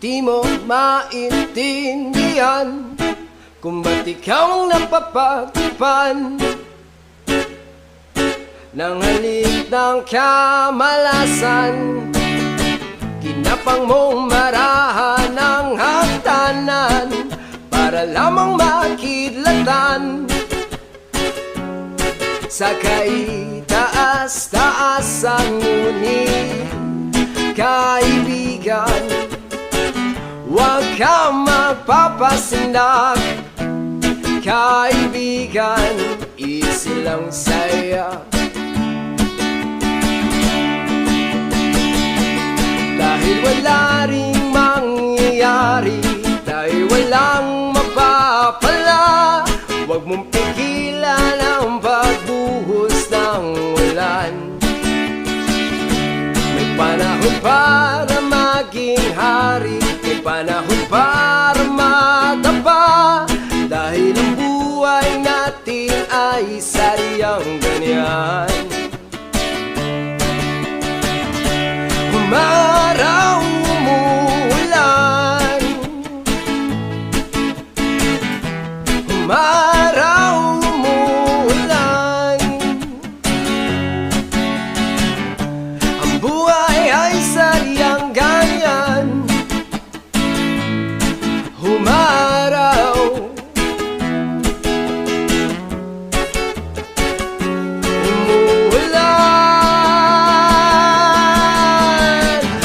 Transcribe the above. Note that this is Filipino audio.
di mo maintindihan kung ba't ikaw ang napapagpan ng halik ng kamalasan. Kinapang mong marahan ng hagdanan para lamang makidlatan sa kaitaas-taasan. Ngunit kaibigan, huwag kang magpapasindak. Kaibigan, easy lang saya. Dahil wala ring mangyayari, dahil walang mapapala, huwag mong pigilan ang pagbuhos ng ulan. May panahon para maging hari, may panahon para madapa, dahil ang buhay natin ay sadyang ganyan. Umaraw, umuulan,